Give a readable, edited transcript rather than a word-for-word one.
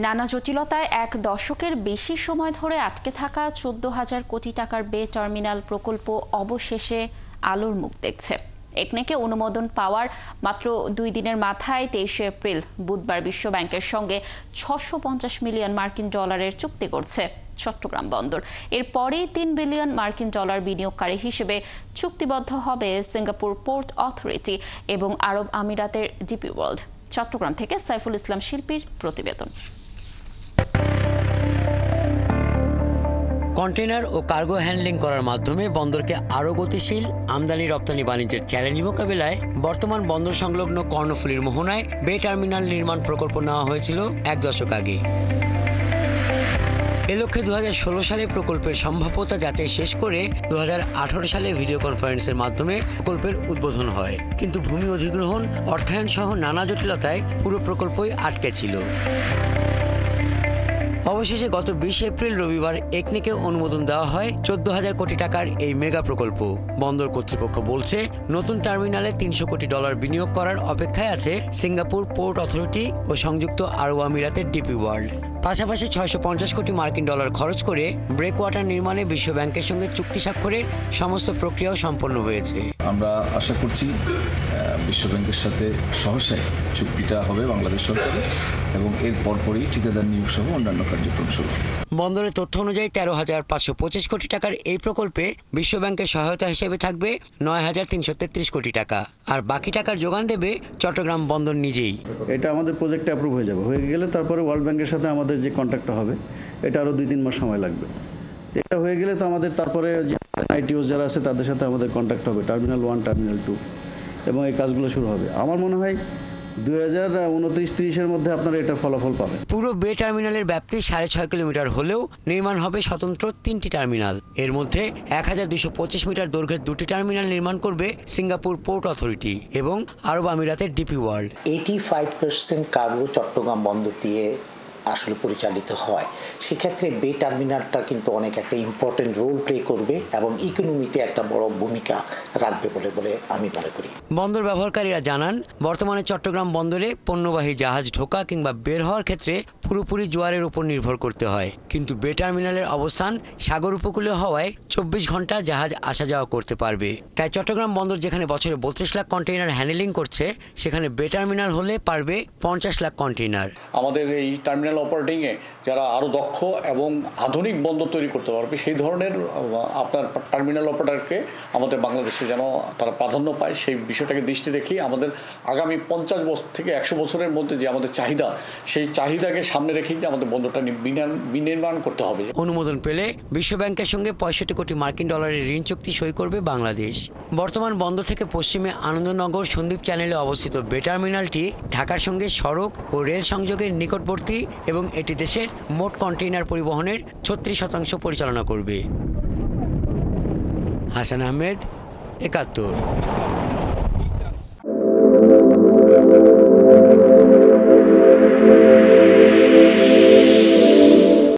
নানা জটিলতায় এক দশকের বেশি সময় ধরে আটকে থাকা ১৪,০০০ কোটি টাকার বে টার্মিনাল প্রকল্প অবশেষে আলোর মুখ দেখছে। একনেকে অনুমোদন পাওয়ার মাত্র ২ দিনের মাথায় ২৩শে এপ্রিল বুধবার বিশ্বব্যাংকের সঙ্গে ৬৫০ মিলিয়ন মার্কিন ডলারের চুক্তি করছে চট্টগ্রাম বন্দর। এরপরেই ৩ বিলিয়ন মার্কিন ডলার বিনিয়োগকারী হিসেবে চুক্তিবদ্ধ হবে সিঙ্গাপুর পোর্ট অথরিটি এবং আরব আমিরাতের ডিপি ওয়ার্ল্ড। চট্টগ্রাম থেকে সাইফুল ইসলাম শিল্পীর প্রতিবেদন। কন্টেইনার ও কার্গো হ্যান্ডলিং করার মাধ্যমে বন্দরকে আরও গতিশীল আমদানি রপ্তানি বাণিজ্যের চ্যালেঞ্জ মোকাবিলায় বর্তমান বন্দর সংলগ্ন কর্ণফুলীর মোহনায় বে টার্মিনাল নির্মাণ প্রকল্প নেওয়া হয়েছিল এক দশক আগে। এ লক্ষ্যে ২০১৬ সালে প্রকল্পের সম্ভাব্যতা যাচাই শেষ করে ২০১৮ সালে ভিডিও কনফারেন্সের মাধ্যমে প্রকল্পের উদ্বোধন হয়, কিন্তু ভূমি অধিগ্রহণ, অর্থায়ন সহ নানা জটিলতায় পুরো প্রকল্পই আটকে ছিল। অবশেষে গত ২০ এপ্রিল রবিবার একনেকে অনুমোদন দেওয়া হয় ১৪,০০০ কোটি টাকার এই মেগা প্রকল্প। বন্দর কর্তৃপক্ষ বলছে, নতুন টার্মিনালে ৩০০ কোটি ডলার বিনিয়োগ করার অপেক্ষায় আছে সিঙ্গাপুর পোর্ট অথরিটি ও সংযুক্ত আরব আমিরাতের ডিপি ওয়ার্ল্ড। পাশাপাশি ৬৫০ কোটি মার্কিন ডলার খরচ করে ব্রেক ওয়াটার নির্মাণে বিশ্বব্যাংকের সঙ্গে চুক্তি স্বাক্ষরের সমস্ত প্রক্রিয়াও সম্পন্ন হয়েছে। আমরা আশা করছি বিশ্বব্যাংকের সাথে সহসায় চুক্তিটা হবে বাংলাদেশ সরকারের এবং এর পরপরই ঠিকাদার নিয়োগ সহ অন্যান্য কার্যক্রম শুরু। বন্দরের তথ্য অনুযায়ী ১৩,৫২৫ কোটি টাকার এই প্রকল্পে বিশ্বব্যাংকের সহায়তা হিসেবে থাকবে ৯,৩৩৩ কোটি টাকা, আর বাকি টাকার যোগান দেবে চট্টগ্রাম বন্দর নিজেই। এটা আমাদের প্রজেক্টে অ্যাপ্রুভ হয়ে যাবে, হয়ে গেলে তারপরে ওয়ার্ল্ড ব্যাংকের সাথে আমাদের যে কন্ট্যাক্টটা হবে এটা আরও ২-৩ মাস সময় লাগবে। এটা হয়ে গেলে তো আমাদের তারপরে যে আইটিওস যারা আছে তাদের সাথে আমাদের কন্ট্যাক্ট হবে, টার্মিনাল 1, টার্মিনাল 2, এবং এই কাজগুলো শুরু হবে। আমার মনে হয় ২০২৯-৩০-এর মধ্যে আপনারা এটার ফলাফল পাবেন। পুরো বে টার্মিনালের ব্যাপ্তি ৬.৫ কিলোমিটার হলেও নির্মাণ হবে স্বতন্ত্র ৩টি টার্মিনাল। এর মধ্যে ১,২২৫ মিটার দৈর্ঘ্যের 2টি টার্মিনাল নির্মাণ করবে সিঙ্গাপুর পোর্ট অথরিটি এবং আরব আমিরাতের ডিপি ওয়ার্ল্ড। 85% কার্গো চট্টগ্রাম বন্দর দিয়ে আসলে পরিচালিত হয়। সেক্ষেত্রে বে টার্মিনালটা কিন্তু অনেক একটা ইম্পর্টেন্ট রোল প্লে করবে এবং ইকোনমিতে একটা বড় ভূমিকা রাখবে বলে আমি মনে করি। বন্দর ব্যবহারকারীরা জানান, বর্তমানে চট্টগ্রাম বন্দরে পণ্যবাহী জাহাজ ঢোকা কিংবা বের হওয়ার ক্ষেত্রে পুরোপুরি জোয়ারের উপর নির্ভর করতে হয়, কিন্তু বে টার্মিনালের অবস্থান সাগর উপকূলে হওয়ায় ২৪ ঘন্টা জাহাজ আসা যাওয়া করতে পারবে। তাই চট্টগ্রাম বন্দর যেখানে বছরে ৩২ লাখ কন্টেইনার হ্যান্ডলিং করছে, সেখানে বে টার্মিনাল হলে পারবে ৫০ লাখ কন্টেইনার। আমাদের এই টার্মিনাল অপারেটিংয়ে যারা আরও দক্ষ এবং আধুনিক বন্দর তৈরি করতে পারবে সেই ধরনের আপনার টার্মিনাল অপারেটরকে আমাদের বাংলাদেশে যেন তারা প্রাধান্য পায়, সেই বিষয়টাকে দৃষ্টি রেখেই আমাদের আগামী ৫০ বছর থেকে ১০০ বছরের মধ্যে যে আমাদের চাহিদা, সেই চাহিদাকে সামনে রেখেই যে আমাদের বন্দরটা বিনির্মাণ করতে হবে। অনুমোদন পেলে বিশ্বব্যাংকের সঙ্গে ৬৫ কোটি মার্কিন ডলারের ঋণ চুক্তি সই করবে বাংলাদেশ। বর্তমান বন্দর থেকে পশ্চিমে আনন্দনগর সন্দ্বীপ চ্যানেলে অবস্থিত বে টার্মিনালটি ঢাকার সঙ্গে সড়ক ও রেল সংযোগের নিকটবর্তী এবং এটি দেশের মোট কন্টেইনার পরিবহনের ৩৬% পরিচালনা করবে। হাসান আহমেদ, ৭১।